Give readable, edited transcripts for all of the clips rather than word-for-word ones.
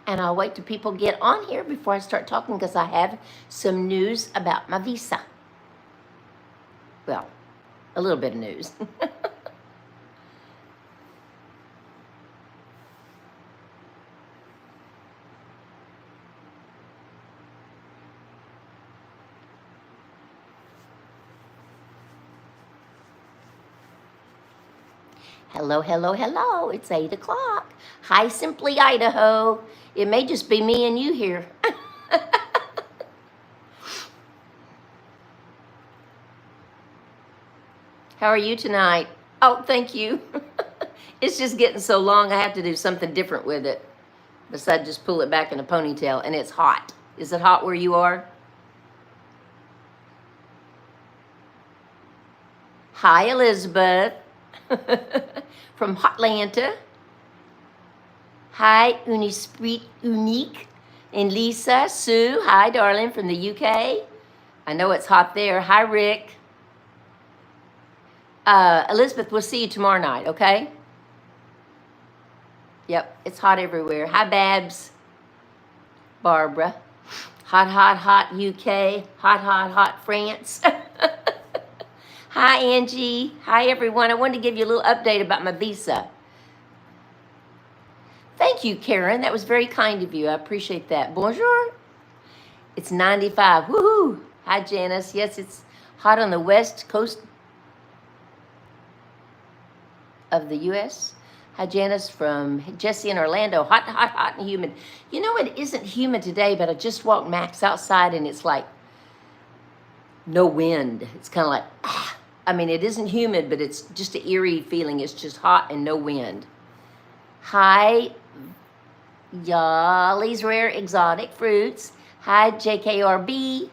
And I'll wait till people get on here before I start talking because I have some news about my visa. Well, a little bit of news. Hello, hello, hello. It's 8 o'clock. Hi, Simply Idaho. It may just be me and you here. How are you tonight? Oh, thank you. It's just getting so long, I have to do something different with it. Besides just pull it back in a ponytail, and it's hot. Is it hot where you are? Hi, Elizabeth. From Hotlanta. Hi, Unique. And Lisa, Sue. Hi, darling, from the UK. I know it's hot there. Hi, Rick. Elizabeth, we'll see you tomorrow night, okay? Yep, it's hot everywhere. Hi, Babs. Barbara. Hot, hot, hot UK. Hot, hot, hot France. Hi, Angie. Hi, everyone. I wanted to give you a little update about my visa. Thank you, Karen. That was very kind of you. I appreciate that. Bonjour. It's 95. Woohoo. Hi, Janice. Yes, it's hot on the west coast of the U.S. Hi, Janice from Jesse in Orlando. Hot, hot, hot and humid. You know, it isn't humid today, but I just walked Max outside and it's like no wind. It's kind of like, I mean, it isn't humid, but it's just an eerie feeling. It's just hot and no wind. Hi, Y'all's Rare Exotic Fruits. Hi, JKRB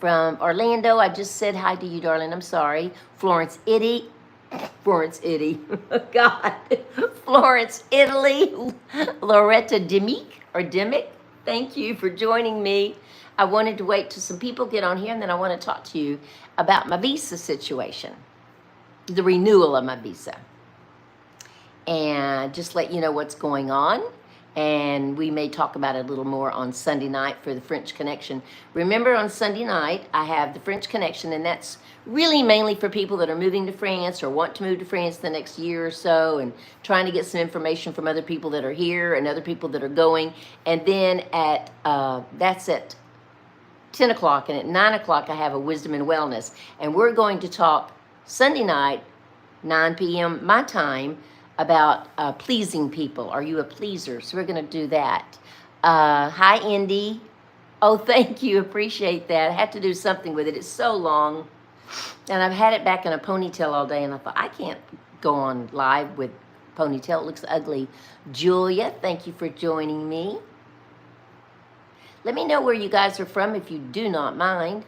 from Orlando. I just said hi to you, darling. I'm sorry. Florence, Italy. Florence, Italy. God. Florence, Italy. Loretta Dimick. Thank you for joining me. I wanted to wait till some people get on here, and then I want to talk to you about my visa situation, the renewal of my visa, and just let you know what's going on. And we may talk about it a little more on Sunday night for the French Connection. Remember, on Sunday night, I have the French Connection, and that's really mainly for people that are moving to France or want to move to France the next year or so, and trying to get some information from other people that are here and other people that are going. And then that's at 10 o'clock, and at 9 o'clock I have a Wisdom and Wellness. And we're going to talk Sunday night, 9 p.m. my time, about pleasing people. Are you a pleaser? So we're going to do that. Hi, Indy. Oh, thank you. Appreciate that. I had to do something with it. It's so long. And I've had it back in a ponytail all day, and I thought, I can't go on live with ponytail. It looks ugly. Julia, thank you for joining me. Let me know where you guys are from if you do not mind.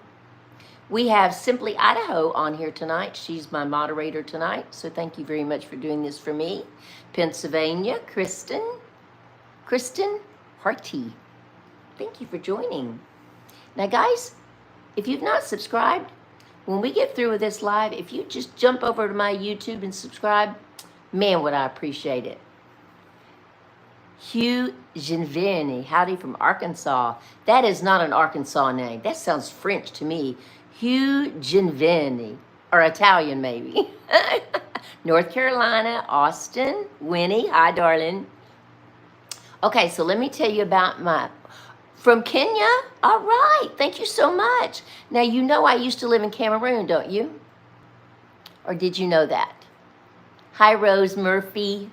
We have Simply Idaho on here tonight. She's my moderator tonight, so thank you very much for doing this for me. Pennsylvania, Kristen Harty. Thank you for joining. Now, guys, if you've not subscribed, when we get through with this live, if you just jump over to my YouTube and subscribe, man, would I appreciate it. Hugh Genverni, howdy from Arkansas. That is not an Arkansas name. That sounds French to me. Hugh Genverni, or Italian maybe. North Carolina, Austin, Winnie, hi darling. Okay, so let me tell you about from Kenya. All right, thank you so much. Now, you know I used to live in Cameroon, don't you? Or did you know that? Hi, Rose Murphy.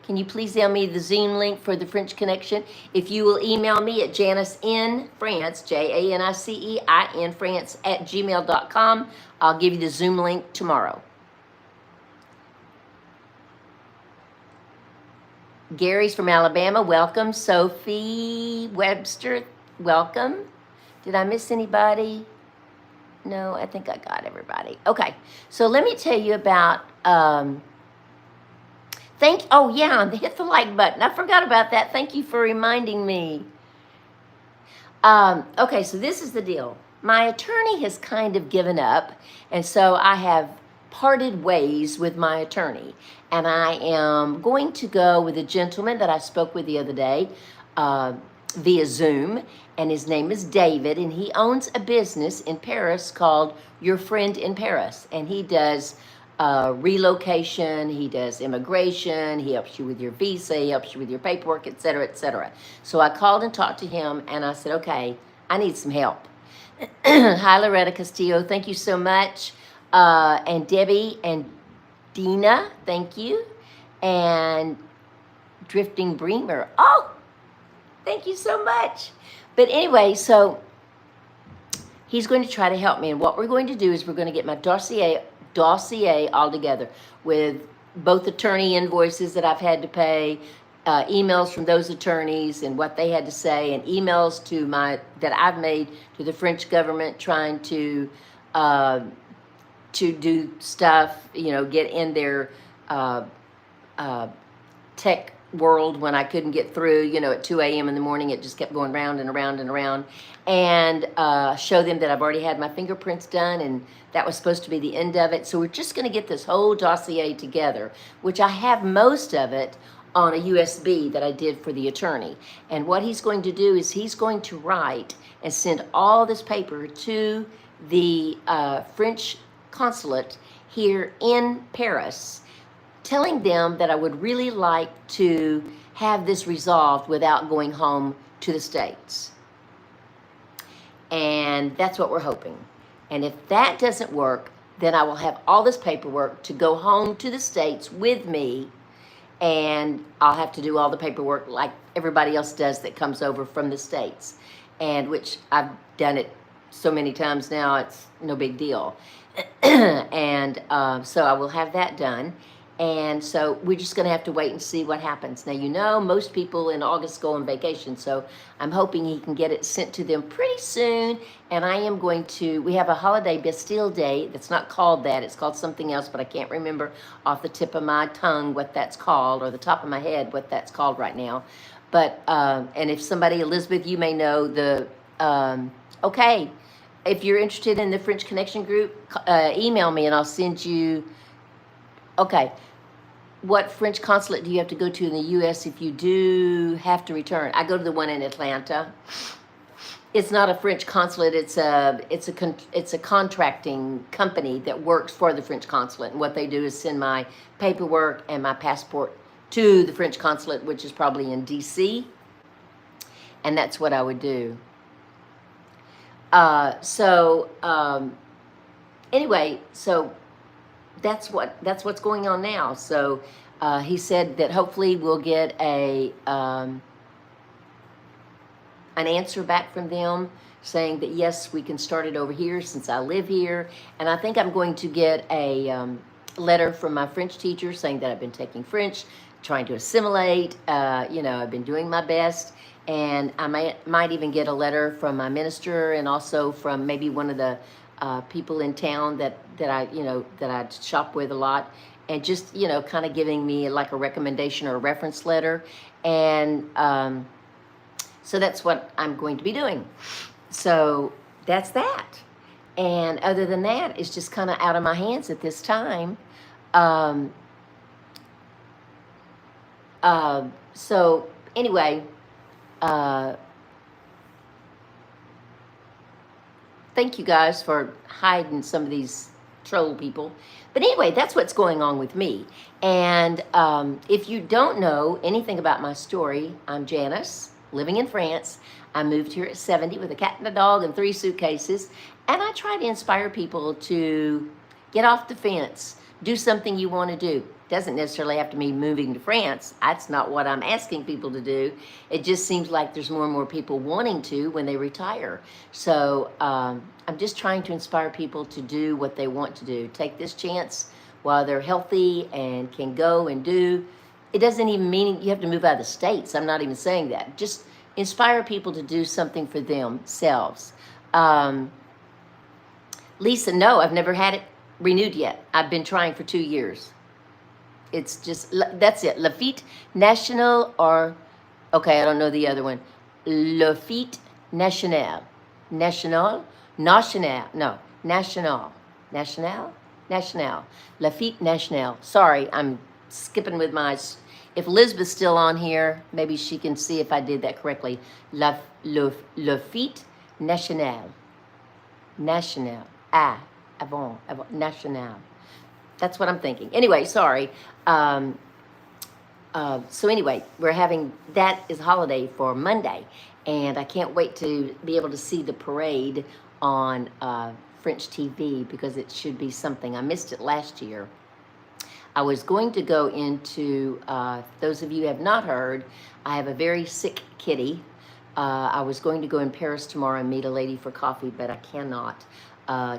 Can you please email me the Zoom link for the French Connection? If you will email me at Janice in France, JANICEIN France @gmail.com, I'll give you the Zoom link tomorrow. Gary's from Alabama. Welcome. Sophie Webster. Welcome. Did I miss anybody? No, I think I got everybody. Okay. So let me tell you about... oh yeah, hit the like button. I forgot about that. Thank you for reminding me. Okay, so this is the deal. My attorney has kind of given up, and so I have parted ways with my attorney. And I am going to go with a gentleman that I spoke with the other day. via Zoom, and his name is David, and he owns a business in Paris called Your Friend in Paris, and he does relocation, he does immigration, he helps you with your visa, he helps you with your paperwork, etc., etc. So I called and talked to him, and I said, okay, I need some help. Hi, Loretta Castillo, thank you so much. And Debbie and Dina, thank you. And Drifting Bremer, oh, thank you so much. But anyway, so he's going to try to help me. And what we're going to do is we're going to get my dossier all together with both attorney invoices that I've had to pay, emails from those attorneys and what they had to say, and emails to that I've made to the French government trying to do stuff, get in their tech world when I couldn't get through, at 2 a.m. in the morning. It just kept going round and around and around, and show them that I've already had my fingerprints done, and that was supposed to be the end of it. So we're just going to get this whole dossier together, which I have most of it on a USB that I did for the attorney. And what he's going to do is he's going to write and send all this paper to the French consulate here in Paris, telling them that I would really like to have this resolved without going home to the States. And that's what we're hoping. And if that doesn't work, then I will have all this paperwork to go home to the States with me, and I'll have to do all the paperwork like everybody else does that comes over from the States, and which I've done it so many times now, it's no big deal. And so I will have that done. And so we're just going to have to wait and see what happens. Now, most people in August go on vacation, so I'm hoping he can get it sent to them pretty soon. And I am going to, we have a holiday, Bastille Day, that's not called that. It's called something else, but I can't remember off the tip of my tongue what that's called, or the top of my head what that's called right now. But, and if somebody, Elizabeth, you may know the, okay, if you're interested in the French Connection group, email me and I'll send you, okay. What French consulate do you have to go to in the U.S. if you do have to return? I go to the one in Atlanta. It's not a French consulate. It's a contracting company that works for the French consulate. And what they do is send my paperwork and my passport to the French consulate, which is probably in D.C. And that's what I would do. Anyway, so that's what's going on now. So he said that hopefully we'll get an answer back from them saying that yes, we can start it over here since I live here. And I think I'm going to get a letter from my French teacher saying that I've been taking French, trying to assimilate. I've been doing my best. And I might even get a letter from my minister, and also from maybe one of the people in town that I shop with a lot, and just kind of giving me like a recommendation or a reference letter. And so that's what I'm going to be doing. So that's that. And other than that, it's just kind of out of my hands at this time. So anyway, thank you guys for hiding some of these troll people. But anyway, that's what's going on with me. And if you don't know anything about my story, I'm Janice, living in France. I moved here at 70 with a cat and a dog and 3 suitcases. And I try to inspire people to get off the fence, do something you want to do. Doesn't necessarily have to mean moving to France. That's not what I'm asking people to do. It just seems like there's more and more people wanting to when they retire. So I'm just trying to inspire people to do what they want to do. Take this chance while they're healthy and can go and do. It doesn't even mean you have to move out of the States. I'm not even saying that. Just inspire people to do something for themselves. Lisa, no, I've never had it renewed yet. I've been trying for 2 years. It's just, that's it. Lafitte National, or, okay, I don't know the other one. Lafitte National. National? National. No. National. National? National. Lafitte National. Sorry, I'm skipping with my If Elizabeth's still on here, maybe she can see if I did that correctly. Le fête nationale. National. Avant. National. That's what I'm thinking. Anyway, sorry. So anyway, we're having, that is holiday for Monday. And I can't wait to be able to see the parade on French TV because it should be something. I missed it last year. I was going to go into, those of you who have not heard, I have a very sick kitty. I was going to go in Paris tomorrow and meet a lady for coffee, but I cannot.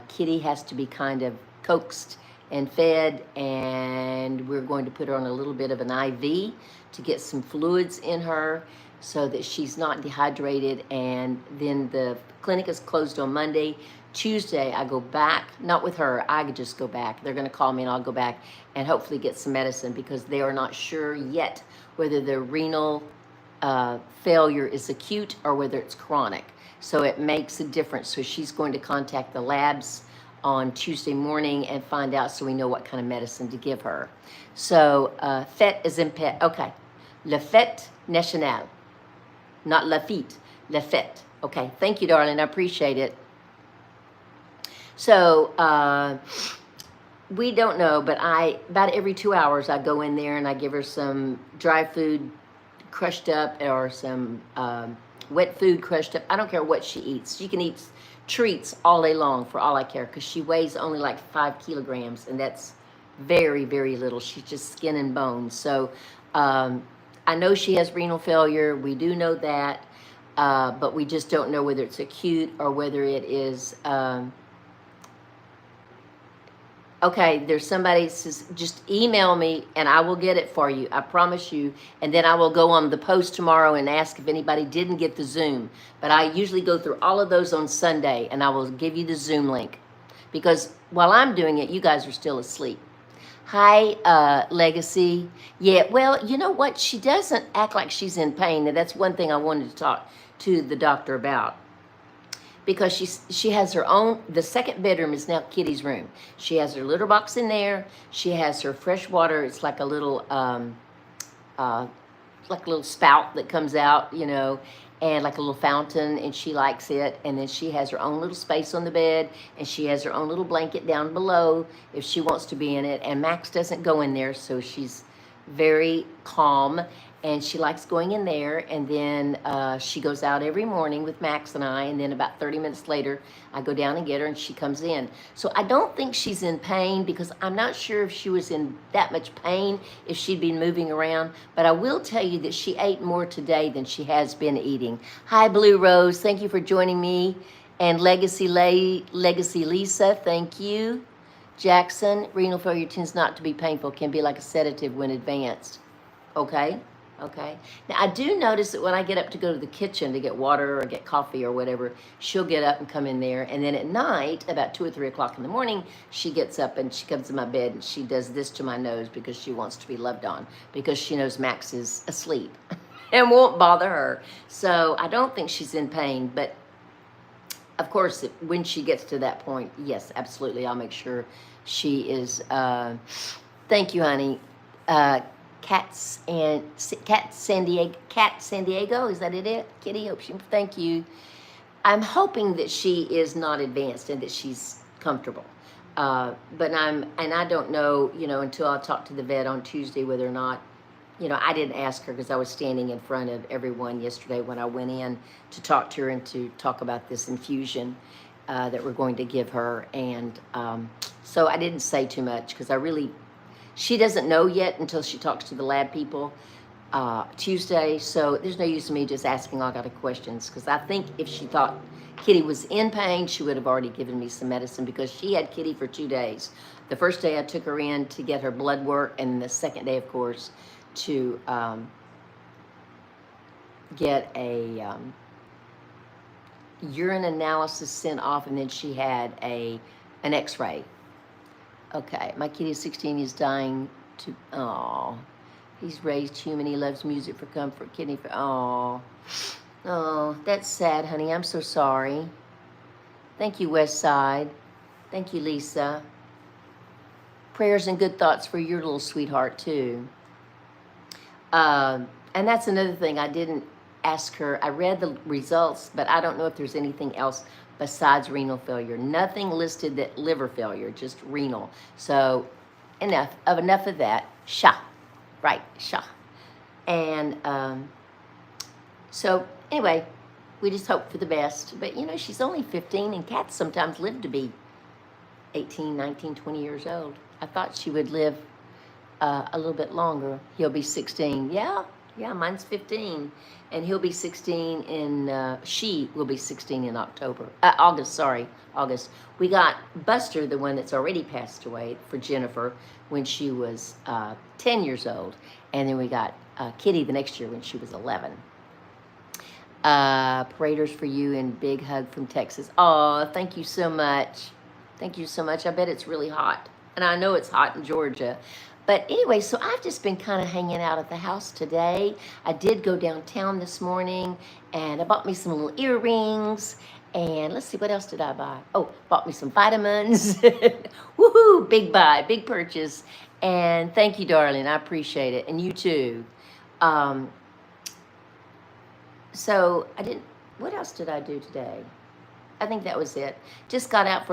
Kitty has to be kind of coaxed and fed, and we're going to put her on a little bit of an IV to get some fluids in her so that she's not dehydrated. And then the clinic is closed on Monday. Tuesday, I go back, not with her, I could just go back. They're gonna call me and I'll go back and hopefully get some medicine because they are not sure yet whether the renal failure is acute or whether it's chronic. So it makes a difference. So she's going to contact the labs on Tuesday morning and find out so we know what kind of medicine to give her. So fête is in pet. Okay, le fête nationale, not la fête, le fête. Okay, thank you, darling. I appreciate it. So we don't know, but about every 2 hours I go in there and I give her some dry food crushed up or some wet food crushed up. I don't care what she eats. She can eat treats all day long for all I care because she weighs only like 5 kilograms and that's very, very little. She's just skin and bones. So I know she has renal failure. We do know that, but we just don't know whether it's acute or whether it is... Okay, there's somebody that says, just email me and I will get it for you. I promise you. And then I will go on the post tomorrow and ask if anybody didn't get the Zoom. But I usually go through all of those on Sunday and I will give you the Zoom link. Because while I'm doing it, you guys are still asleep. Hi, Legacy. Yeah, well, you know what? She doesn't act like she's in pain. And that's one thing I wanted to talk to the doctor about. Because she has her own, the second bedroom is now Kitty's room. She has her litter box in there. She has her fresh water. It's like a little spout that comes out, you know, and like a little fountain, and she likes it. And then she has her own little space on the bed, and she has her own little blanket down below if she wants to be in it. And Max doesn't go in there, so she's very calm. And she likes going in there, and then she goes out every morning with Max and I, and then about 30 minutes later, I go down and get her, and she comes in. So I don't think she's in pain, because I'm not sure if she was in that much pain if she'd been moving around, but I will tell you that she ate more today than she has been eating. Hi, Blue Rose. Thank you for joining me. And Legacy Lisa, thank you. Jackson, renal failure tends not to be painful, can be like a sedative when advanced. Okay. Okay. Now, I do notice that when I get up to go to the kitchen to get water or get coffee or whatever, she'll get up and come in there. And then at night, about 2 or 3 o'clock in the morning, she gets up and she comes to my bed and she does this to my nose because she wants to be loved on, because she knows Max is asleep and won't bother her. So I don't think she's in pain, but of course, when she gets to that point, yes, absolutely. I'll make sure she is, thank you, honey. Cat San Diego, is that it? Kitty, hope she, thank you. I'm hoping that she is not advanced and that she's comfortable. But I don't know, you know, until I talk to the vet on Tuesday whether or not, you know, I didn't ask her because I was standing in front of everyone yesterday when I went in to talk to her and to talk about this infusion that we're going to give her. And so I didn't say too much because she doesn't know yet until she talks to the lab people Tuesday. So there's no use in me just asking all kind of questions, because I think if she thought Kitty was in pain, she would have already given me some medicine, because she had Kitty for 2 days. The first day I took her in to get her blood work, and the second day, of course, to get a urine analysis sent off, and then she had an x-ray. Okay, my kitty is 16, he's dying to, oh, he's raised human, he loves music for comfort, kidney for, oh, that's sad, honey, I'm so sorry. Thank you, West Side. Thank you, Lisa. Prayers and good thoughts for your little sweetheart, too. And that's another thing I didn't ask her. I read the results, but I don't know if there's anything else besides renal failure. Nothing listed that liver failure, just renal. So enough of that. Sha, right? Sha. And so anyway, we just hope for the best. But you know, she's only 15, and cats sometimes live to be 18, 19, 20 years old. I thought she would live a little bit longer. He'll be 16. Yeah, mine's 15. And he'll be 16 in, she will be 16 in August. We got Buster, the one that's already passed away, for Jennifer when she was 10 years old. And then we got Kitty the next year when she was 11. Paraders for you and big hug from Texas. Oh, thank you so much. Thank you so much. I bet it's really hot. And I know it's hot in Georgia. But anyway, so I've just been kind of hanging out at the house today. I did go downtown this morning, and I bought me some little earrings. And let's see, what else did I buy? Oh, bought me some vitamins. Woohoo, big buy, big purchase. And thank you, darling. I appreciate it. And you too. So what else did I do today? I think that was it. Just got out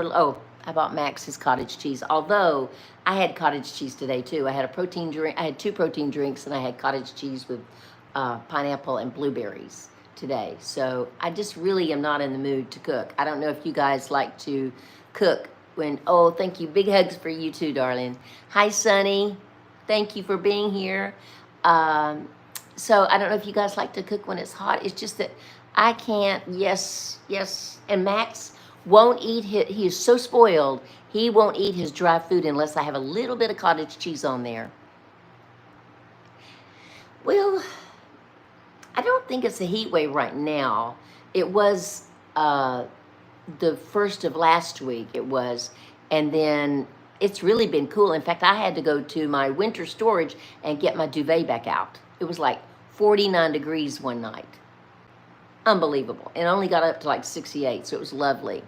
I bought Max his cottage cheese. Although I had cottage cheese today too. I had a protein drink. I had 2 protein drinks, and I had cottage cheese with pineapple and blueberries today. So I just really am not in the mood to cook. I don't know if you guys like to cook oh, thank you. Big hugs for you too, darling. Hi, Sunny. Thank you for being here. So I don't know if you guys like to cook when it's hot. It's just that I can't. Yes. And Max won't eat he is so spoiled. He won't eat his dry food unless I have a little bit of cottage cheese on there. Well, I don't think it's a heat wave right now. It was the first of last week. It was, and then it's really been cool. In fact, I had to go to my winter storage and get my duvet back out. It was like 49 degrees one night. Unbelievable. And only got up to like 68, so it was lovely.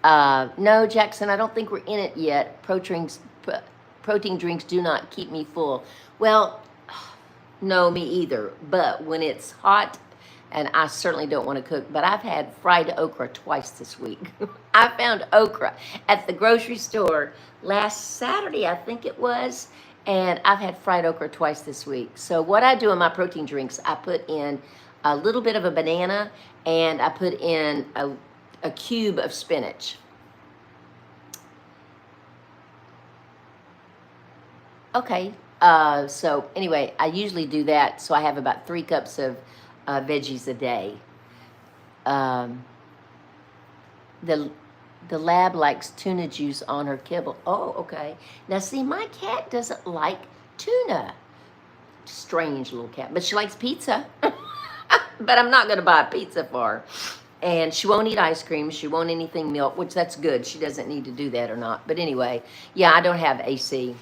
No, Jackson, I don't think we're in it yet. Protein drinks do not keep me full. Well, no, me either. But when it's hot, and I certainly don't want to cook, but I've had fried okra twice this week. I found okra at the grocery store last Saturday, I think it was, and I've had fried okra twice this week. So what I do in my protein drinks, I put in a little bit of a banana, and I put in a cube of spinach. Okay, so anyway, I usually do that, so I have about 3 cups of veggies a day. The lab likes tuna juice on her kibble. Oh, okay. Now see, my cat doesn't like tuna. Strange little cat, but she likes pizza. But I'm not going to buy a pizza for her. And she won't eat ice cream. She won't anything milk, which that's good. She doesn't need to do that or not. But anyway, yeah, I don't have AC.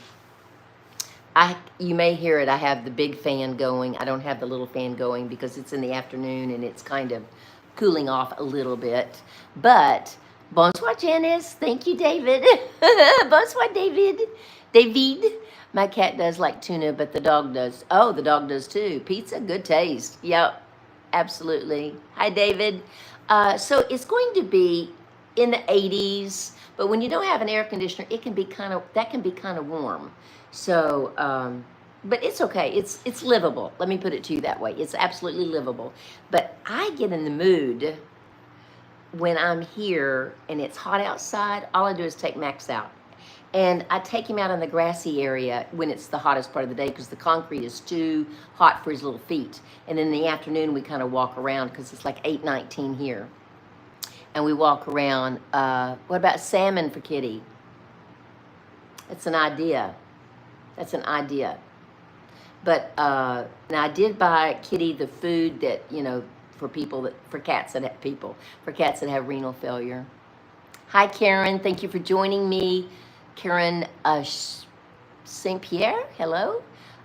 You may hear it. I have the big fan going. I don't have the little fan going because it's in the afternoon and it's kind of cooling off a little bit. But bonsoir, Janice. Thank you, David. Bonsoir, David. David. My cat does like tuna, but the dog does. Oh, the dog does too. Pizza, good taste. Yep, absolutely. Hi, David. So it's going to be in the 80s, but when you don't have an air conditioner, that can be kind of warm. So, but it's okay. It's livable. Let me put it to you that way. It's absolutely livable. But I get in the mood when I'm here and it's hot outside. All I do is take Max out. And I take him out in the grassy area when it's the hottest part of the day because the concrete is too hot for his little feet. And in the afternoon, we kind of walk around because it's like 8:19 here. And we walk around. What about salmon for Kitty? It's an idea. That's an idea. But now I did buy Kitty the food that, for cats that have renal failure. Hi, Karen. Thank you for joining me. Karen St. Pierre, hello.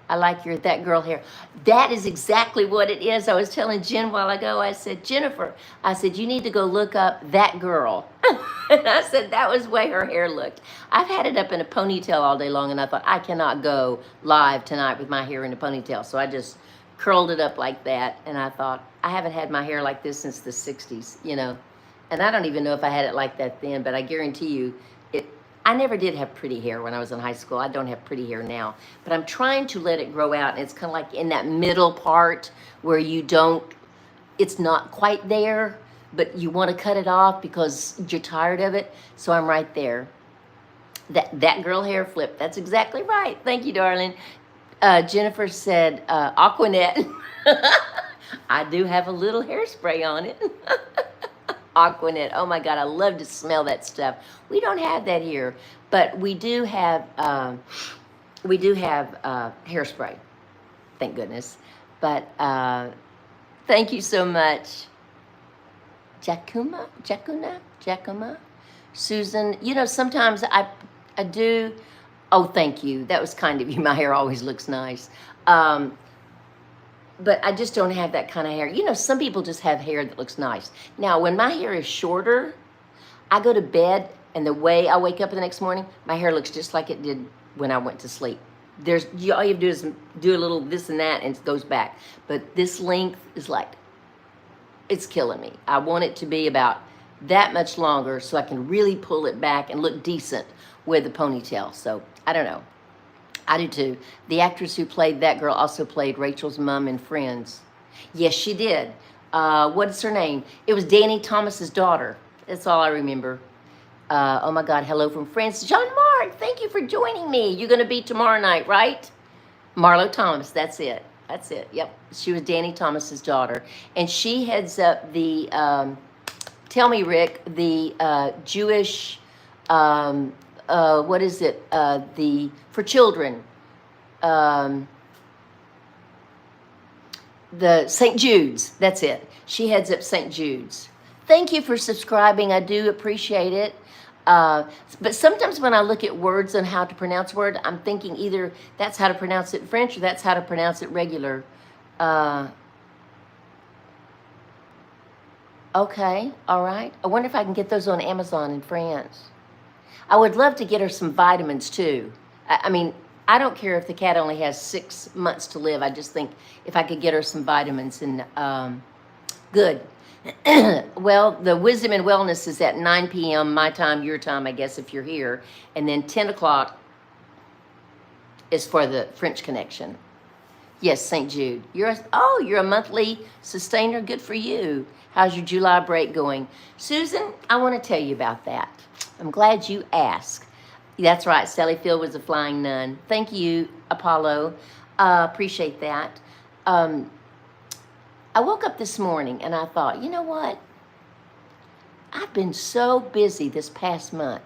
I like that girl hair. That is exactly what it is. I was telling Jen a while ago, I said, Jennifer, you need to go look up that girl. And I said that was the way her hair looked. I've had it up in a ponytail all day long, and I thought I cannot go live tonight with my hair in a ponytail. So I just curled it up like that, and I thought, I haven't had my hair like this since the 60s, you know. And I don't even know if I had it like that then, but I guarantee you, I never did have pretty hair when I was in high school. I don't have pretty hair now, but I'm trying to let it grow out, and it's kind of like in that middle part where you don't, it's not quite there, but you want to cut it off because you're tired of it. So I'm right there. That girl hair flip. That's exactly right. Thank you, darling. Jennifer said Aquanet. I do have a little hairspray on it. Aquanet. Oh my God, I love to smell that stuff. We don't have that here, but we do have hairspray. Thank goodness. But thank you so much. Jacuma, Susan. You know, sometimes I do. Oh, thank you. That was kind of you. My hair always looks nice. But I just don't have that kind of hair. You know, some people just have hair that looks nice. Now, when my hair is shorter, I go to bed, and the way I wake up the next morning, my hair looks just like it did when I went to sleep. All you have to do is do a little this and that, and it goes back. But this length is like, it's killing me. I want it to be about that much longer so I can really pull it back and look decent with a ponytail. So I don't know. I do too. The actress who played that girl also played Rachel's mom in Friends. Yes, she did. What is her name? It was Danny Thomas's daughter. That's all I remember. Oh my God, hello from Friends. John Mark, thank you for joining me. You're going to be tomorrow night, right? Marlo Thomas, that's it. That's it. Yep. She was Danny Thomas's daughter. And she heads up the, tell me, Rick, the Jewish, what is it? For children. The St. Jude's. That's it. She heads up St. Jude's. Thank you for subscribing. I do appreciate it. But sometimes when I look at words and how to pronounce word, I'm thinking either that's how to pronounce it in French or that's how to pronounce it regular. Okay, all right. I wonder if I can get those on Amazon in France. I would love to get her some vitamins too. I mean, I don't care if the cat only has 6 months to live. I just think if I could get her some vitamins and good. Well, the Wisdom and Wellness is at 9 p.m. my time, your time, I guess, if you're here. And then 10 o'clock is for the French Connection. Yes, St. Jude. You're a monthly sustainer. Good for you. How's your July break going? Susan, I want to tell you about that. I'm glad you asked. That's right. Sally Field was a flying nun. Thank you, Apollo. Appreciate that. I woke up this morning and I thought, you know what? I've been so busy this past month.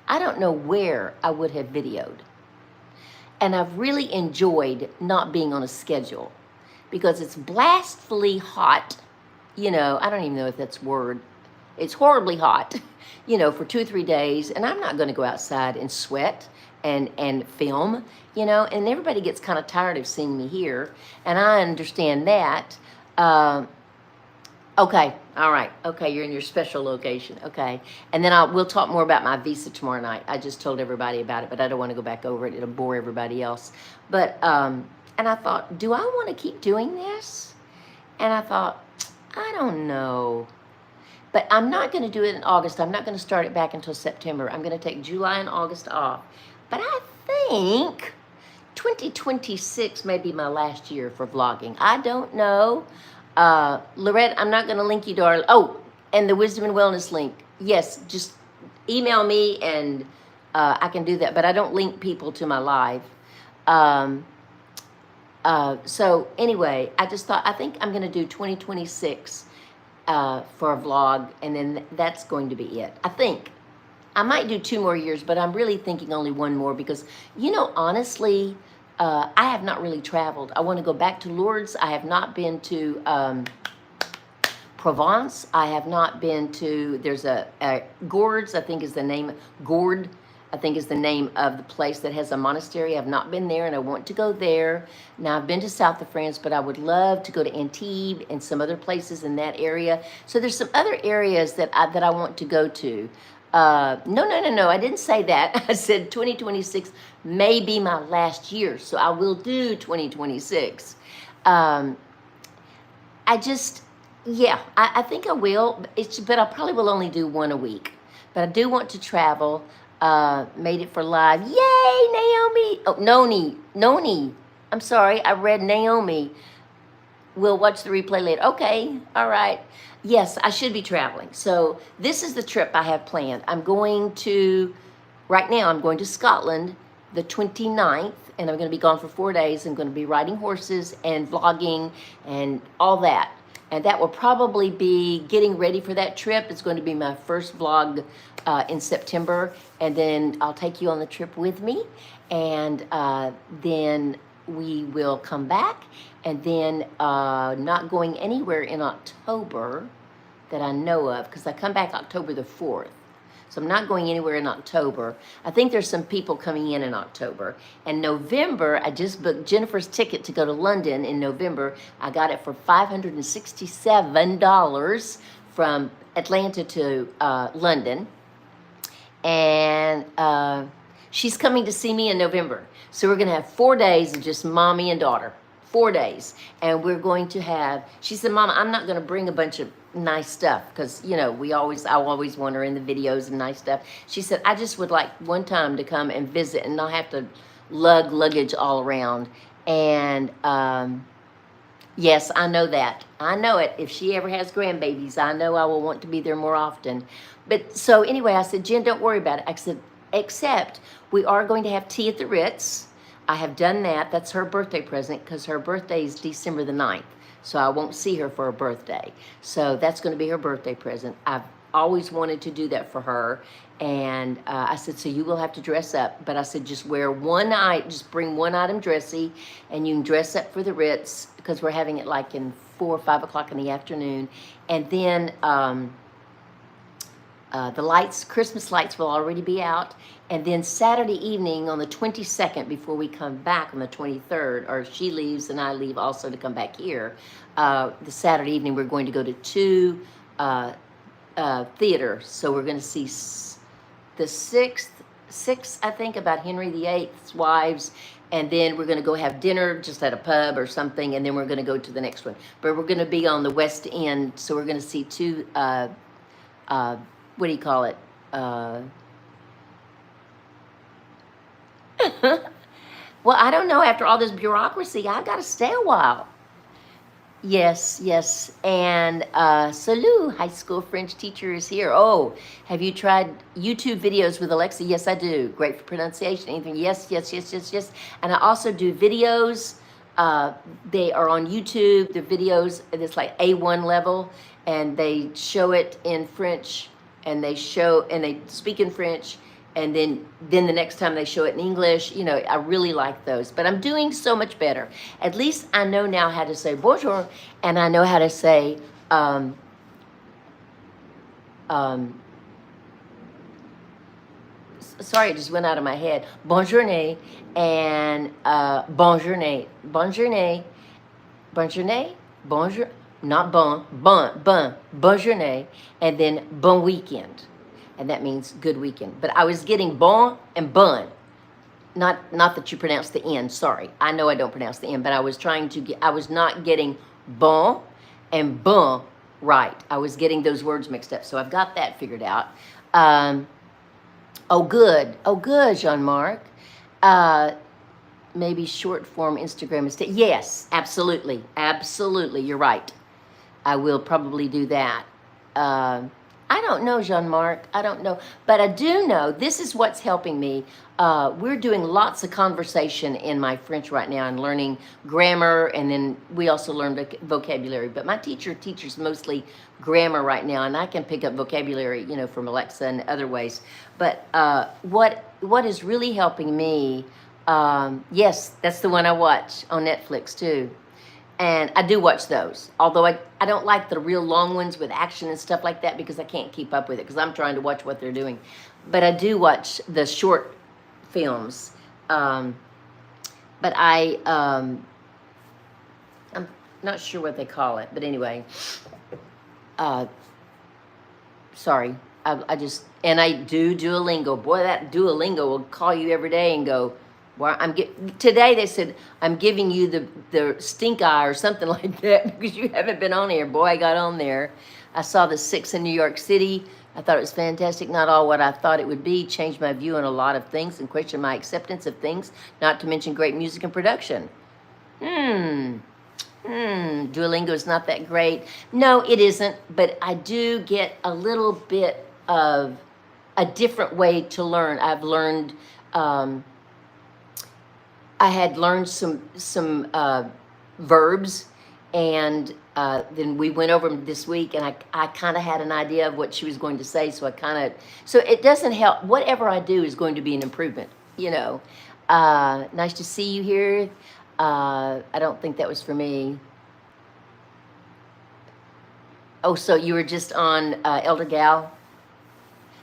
I don't know where I would have videoed. And I've really enjoyed not being on a schedule because it's blastfully hot. You know, I don't even know if that's a word. It's horribly hot, you know, for 2 or 3 days. And I'm not going to go outside and sweat and film, you know, and everybody gets kind of tired of seeing me here. And I understand that. Okay, all right. Okay, you're in your special location. Okay, and then we'll talk more about my visa tomorrow night. I just told everybody about it, but I don't want to go back over it. It'll bore everybody else. But and I thought, do I want to keep doing this? And I thought, I don't know. But I'm not going to do it in August. I'm not going to start it back until September. I'm going to take July and August off. But I think 2026 may be my last year for vlogging. I don't know. Lorette, I'm not going to link you, darling. Oh, and the Wisdom and Wellness link. Yes, just email me and I can do that. But I don't link people to my live. So anyway, I just thought, I think I'm going to do 2026 for a vlog. And then that's going to be it. I think. I might do 2 more years, but I'm really thinking only 1 more because, you know, honestly, I have not really traveled. I want to go back to Lourdes. I have not been to Provence. I have not been to, there's a Gourds, I think is the name, Gourd. I think is the name of the place that has a monastery. I've not been there, and I want to go there. Now, I've been to south of France, but I would love to go to Antibes and some other places in that area. So there's some other areas that I want to go to. No. I didn't say that. I said 2026 may be my last year, so I will do 2026. I think I will. But I probably will only do one a week. But I do want to travel. Made it for live. Yay, Naomi! Oh, Noni. I'm sorry, I read Naomi. We'll watch the replay later. Okay, all right. Yes, I should be traveling. So this is the trip I have planned. Right now I'm going to Scotland the 29th, and I'm going to be gone for 4 days. I'm going to be riding horses and vlogging and all that. And that will probably be getting ready for that trip. It's going to be my first vlog in September. And then I'll take you on the trip with me. And then we will come back. And then not going anywhere in October that I know of, because I come back October the 4th. So I'm not going anywhere in October. I think there's some people coming in October. And November, I just booked Jennifer's ticket to go to London in November. I got it for $567 from Atlanta to London. And she's coming to see me in November. So we're going to have 4 days of just mommy and daughter. 4 days. And we're going to have, she said, Mama, I'm not going to bring a bunch of nice stuff, because I always want her in the videos and nice stuff. She said, I just would like one time to come and visit and not have to lug luggage all around. And yes, I know that. I know it. If she ever has grandbabies, I know I will want to be there more often. But so anyway, I said, Jen, don't worry about it. I said, except we are going to have tea at the Ritz. I have done that. That's her birthday present, because her birthday is December the 9th. So I won't see her for her birthday. So that's going to be her birthday present. I've always wanted to do that for her. And I said, so you will have to dress up. But I said, just wear just bring one item dressy, and you can dress up for the Ritz, because we're having it like in 4 or 5 o'clock in the afternoon. And then the Christmas lights will already be out. And then Saturday evening on the 22nd, before we come back on the 23rd, or she leaves and I leave also to come back here, the Saturday evening we're going to go to 2 theaters. So we're going to see the six, I think, about Henry VIII's wives. And then we're going to go have dinner just at a pub or something. And then we're going to go to the next one. But we're going to be on the West End. So we're going to see 2, what do you call it? Well, I don't know. After all this bureaucracy, I got to stay a while. Yes. And Salut, high school French teacher, is here. Oh, have you tried YouTube videos with Alexa? Yes, I do. Great for pronunciation. Anything? Yes. And I also do videos. They are on YouTube. The videos, it's like A1 level, and they show it in French, and they speak in French. And then the next time they show it in English. I really like those. But I'm doing so much better. At least I know now how to say bonjour, and I know how to say sorry, it just went out of my head. Bonjourne and bonjourne, bonjour, not bonjourne, and then bon weekend. And that means good weekend. But I was getting bon and bun. Not that you pronounce the N, sorry. I know I don't pronounce the N, but I was not getting bon and bun right. I was getting those words mixed up. So I've got that figured out. Oh, good, Jean-Marc. Maybe short form Instagram is, yes, absolutely. You're right. I will probably do that. I don't know, Jean-Marc. I don't know. But I do know this is what's helping me. We're doing lots of conversation in my French right now and learning grammar. And then we also learn vocabulary. But my teacher teaches mostly grammar right now. And I can pick up vocabulary, from Alexa and other ways. But what is really helping me, yes, that's the one I watch on Netflix too. And I do watch those, although I don't like the real long ones with action and stuff like that, because I can't keep up with it, because I'm trying to watch what they're doing. but I do watch the short films. Um, but I'm not sure what they call it, but anyway, uh, sorry. I just, and I do Duolingo. Boy, that Duolingo will call you every day and go, well, today they said, I'm giving you the stink eye or something like that because you haven't been on here. Boy, I got on there. I saw the 6 in New York City. I thought it was fantastic. Not all what I thought it would be. Changed my view on a lot of things and questioned my acceptance of things, not to mention great music and production. Duolingo is not that great. No, it isn't, but I do get a little bit of a different way to learn. I've learned, I had learned some verbs, and then we went over them this week, and I kind of had an idea of what she was going to say, so so it doesn't help. Whatever I do is going to be an improvement, you know. Nice to see you here. I don't think that was for me. Oh, so you were just on Elder Gal?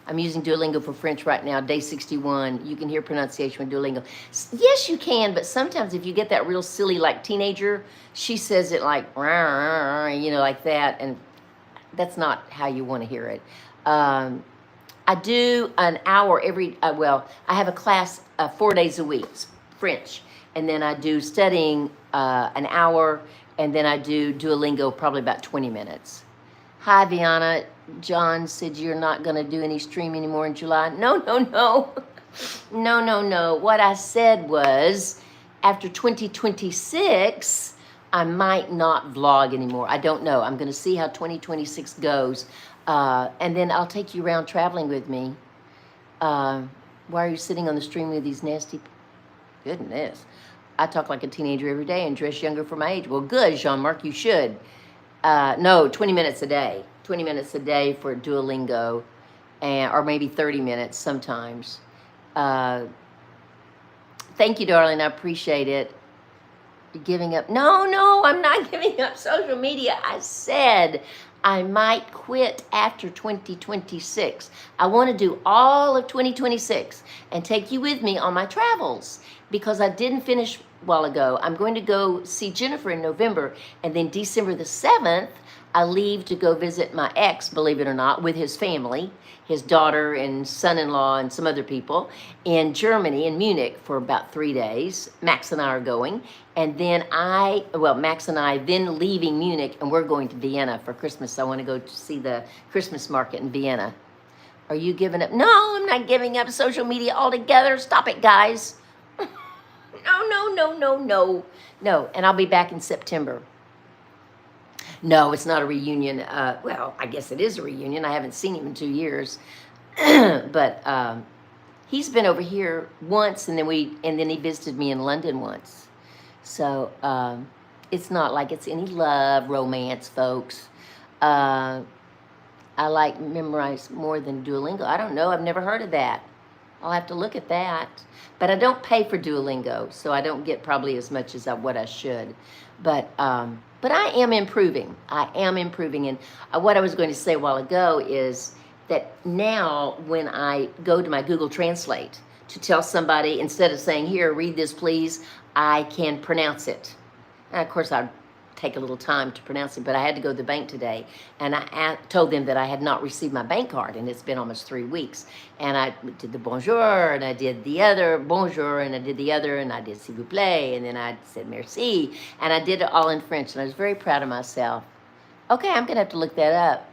I'm using Duolingo for French right now, day 61. You can hear pronunciation with Duolingo. Yes, you can, but sometimes if you get that real silly, like teenager, she says it like, you know, like that, and that's not how you want to hear it. I do an hour every, I have a class 4 days a week, French, and then I do studying an hour, and then I do Duolingo probably about 20 minutes. Hi, Viana. John said you're not going to do any stream anymore in July. No. No. What I said was after 2026, I might not vlog anymore. I don't know. I'm going to see how 2026 goes. And then I'll take you around traveling with me. Why are you sitting on the stream with these nasty... Goodness. I talk like a teenager every day and dress younger for my age. Well, good, Jean-Marc, you should. No, 20 minutes a day. 20 minutes a day for Duolingo, or maybe 30 minutes sometimes. Thank you, darling. I appreciate it. You're giving up. No, I'm not giving up social media. I said I might quit after 2026. I want to do all of 2026 and take you with me on my travels because I didn't finish a while ago. I'm going to go see Jennifer in November, and then December the 7th, I leave to go visit my ex, believe it or not, with his family, his daughter and son-in-law and some other people in Germany, in Munich, for about 3 days. Max and I are going. And then Max and I then leaving Munich, and we're going to Vienna for Christmas. I want to go to see the Christmas market in Vienna. Are you giving up? No, I'm not giving up social media altogether. Stop it, guys. No. And I'll be back in September. No, it's not a reunion. Well, I guess it is a reunion. I haven't seen him in 2 years. But he's been over here once, and then he visited me in London once. So it's not like it's any love romance, folks. I like Memorize more than Duolingo. I don't know. I've never heard of that. I'll have to look at that. But I don't pay for Duolingo, so I don't get probably as much as what I should. But I am improving. And what I was going to say a while ago is that now when I go to my Google Translate to tell somebody, instead of saying, here, read this, please, I can pronounce it. And of course, I take a little time to pronounce it, but I had to go to the bank today, and I told them that I had not received my bank card, and it's been almost 3 weeks. And I did the bonjour, and I did the other bonjour, and I did the other, and I did s'il vous plaît, and then I said merci, and I did it all in French, and I was very proud of myself. Okay, I'm gonna have to look that up.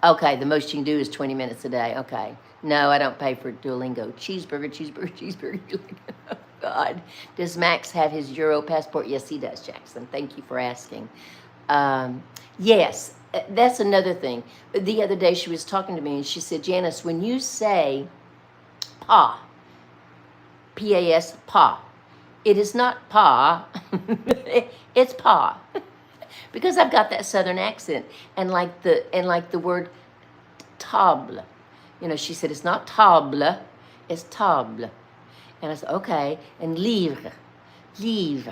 Okay, the most you can do is 20 minutes a day. Okay. No, I don't pay for Duolingo. Cheeseburger, Duolingo. God. Does Max have his Euro passport? Yes, he does, Jackson. Thank you for asking. Yes, that's another thing. The other day she was talking to me and she said, Janice, when you say pa, P-A-S, pa, it is not pa, it's pa. Because I've got that southern accent and like the word table. You know, she said, it's not table, it's table. And I said, okay, and livre. You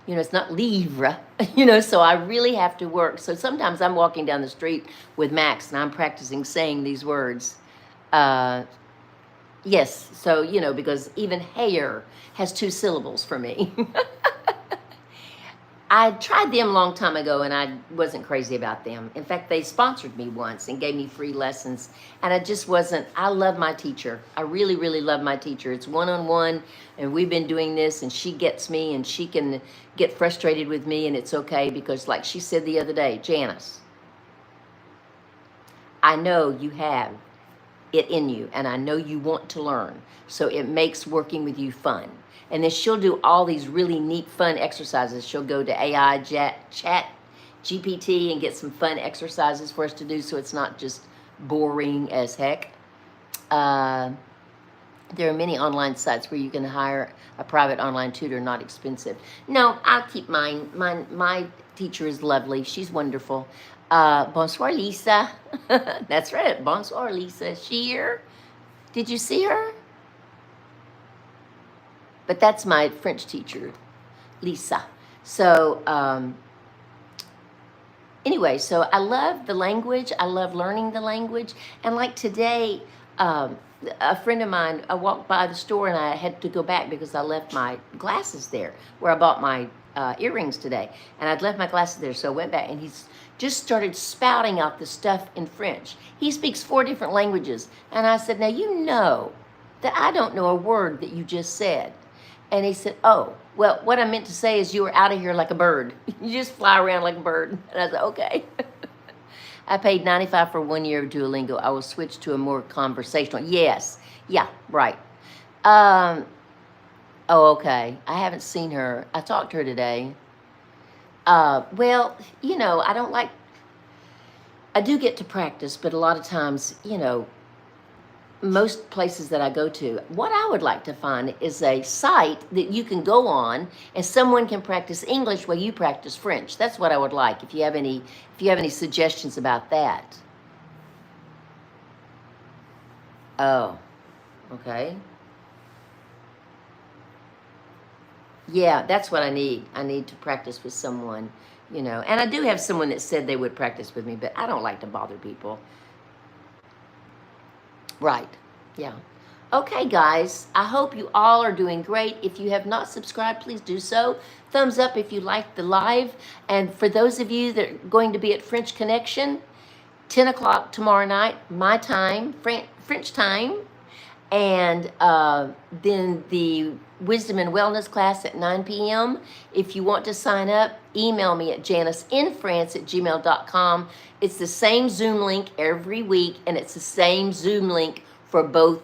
know, it's not livre, you know, so I really have to work. So sometimes I'm walking down the street with Max and I'm practicing saying these words. Yes, so, because even hair has two syllables for me. I tried them a long time ago and I wasn't crazy about them. In fact, they sponsored me once and gave me free lessons. And I just wasn't, I love my teacher. I really, really love my teacher. It's one-on-one and we've been doing this and she gets me and she can get frustrated with me and it's okay because like she said the other day, Janice, I know you have it in you and I know you want to learn. So it makes working with you fun. And then she'll do all these really neat, fun exercises. She'll go to AI chat GPT and get some fun exercises for us to do so it's not just boring as heck. There are many online sites where you can hire a private online tutor, not expensive. No, I'll keep mine. My teacher is lovely. She's wonderful. Bonsoir, Lisa. That's right. Bonsoir, Lisa. Is she here? Did you see her? But that's my French teacher, Lisa. So anyway, so I love the language. I love learning the language. And like today, a friend of mine, I walked by the store and I had to go back because I left my glasses there where I bought my earrings today. And I'd left my glasses there, so I went back and he's just started spouting out the stuff in French. He speaks 4 different languages. And I said, now you know that I don't know a word that you just said. And he said, oh, well, what I meant to say is you were out of here like a bird. You just fly around like a bird. And I said, okay. I paid $95 for 1 year of Duolingo. I will switch to a more conversational. Yes. Yeah, right. Oh, okay. I haven't seen her. I talked to her today. Well, I do get to practice, but a lot of times, most places that I go to, what I would like to find is a site that you can go on and someone can practice English while you practice French. That's what I would like. If you have any suggestions about that. Oh, okay. Yeah, that's what I need. I need to practice with someone, And I do have someone that said they would practice with me, but I don't like to bother people. Right. Yeah. Okay, guys. I hope you all are doing great. If you have not subscribed, please do so. Thumbs up if you like the live. And for those of you that are going to be at French Connection, 10 o'clock tomorrow night, my time, French time. And then the Wisdom and Wellness class at 9 p.m. If you want to sign up, email me at janiceinfrance@gmail.com. It's the same Zoom link every week, and it's the same Zoom link for both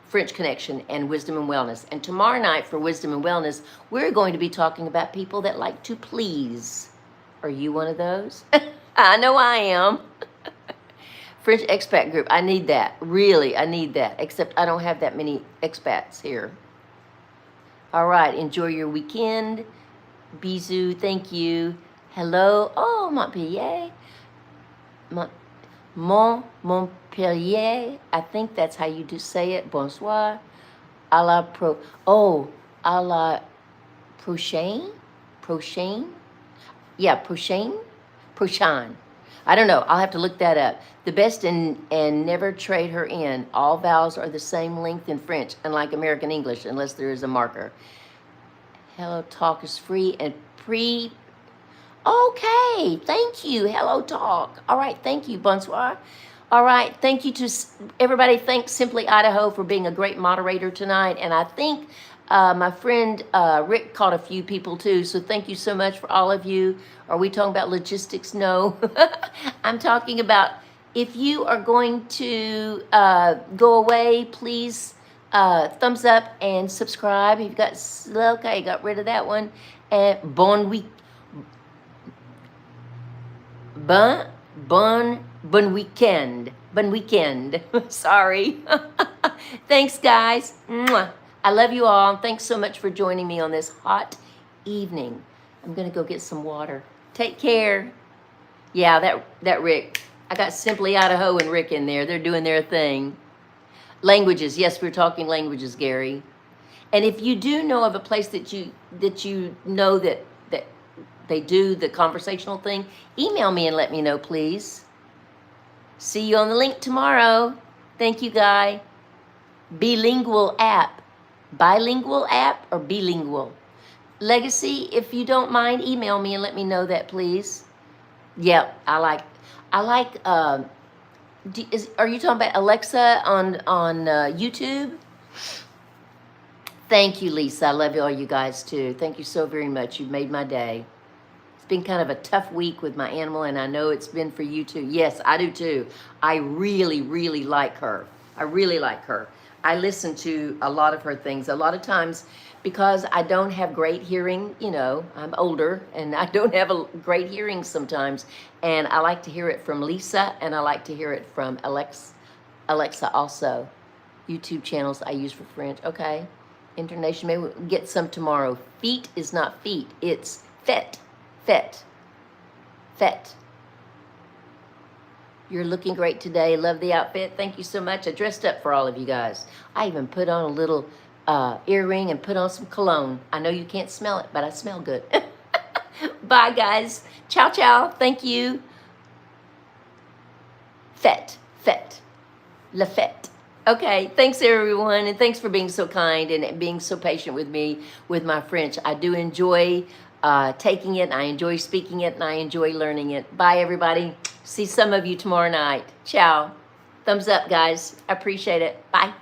French Connection and Wisdom and Wellness. And tomorrow night for Wisdom and Wellness, we're going to be talking about people that like to please. Are you one of those? I know I am. French expat group, I need that. Really, I need that. Except I don't have that many expats here. All right, enjoy your weekend. Bisous, thank you. Hello. Oh, Montpellier. Montpellier. I think that's how you do say it. Bonsoir. À la prochaine. Prochaine. Yeah, prochaine. Prochaine. I don't know. I'll have to look that up. The best and never trade her in. All vowels are the same length in French, unlike American English, unless there is a marker. Hello Talk is free and pre. Okay, thank you. Hello Talk. All right, thank you. Bonsoir. All right, thank you to everybody. Thanks Simply Idaho for being a great moderator tonight. And I think my friend Rick caught a few people too. So thank you so much for all of you. Are we talking about logistics? No. I'm talking about if you are going to go away, please thumbs up and subscribe. You've got, okay, got rid of that one. And bon weekend. Bon weekend. Sorry. Thanks, guys. Mwah. I love you all. Thanks so much for joining me on this hot evening. I'm going to go get some water. Take care. Yeah, that Rick. I got Simply Idaho and Rick in there. They're doing their thing. Languages. Yes, we're talking languages, Gary. And if you do know of a place that you know that they do the conversational thing, email me and let me know, please. See you on the link tomorrow. Thank you, Guy. bilingual app. Bilingual app or bilingual? Legacy, if you don't mind, email me and let me know that, please. Yep, I like, are you talking about Alexa on YouTube? Thank you, Lisa. I love all you guys too. Thank you so very much. You've made my day. It's been kind of a tough week with my animal, and I know it's been for you too. Yes, I do too. I really, really like her. I really like her. I listen to a lot of her things. A lot of times, because I don't have great hearing, you know, I'm older and I don't have a great hearing sometimes. And I like to hear it from Lisa, and I like to hear it from Alexa also. YouTube channels I use for French. Okay. International, maybe we'll get some tomorrow. Feet is not feet. It's fet. Fet. Fet. You're looking great today. Love the outfit. Thank you so much. I dressed up for all of you guys. I even put on a little earring and put on some cologne. I know you can't smell it, but I smell good. Bye, guys. Ciao, ciao. Thank you. Fet. Fet. La fête. Okay, thanks everyone, and thanks for being so kind and being so patient with me with my French. I do enjoy taking it, I enjoy speaking it, and I enjoy learning it. Bye everybody. See some of you tomorrow night. Ciao. Thumbs up, guys. I appreciate it. Bye.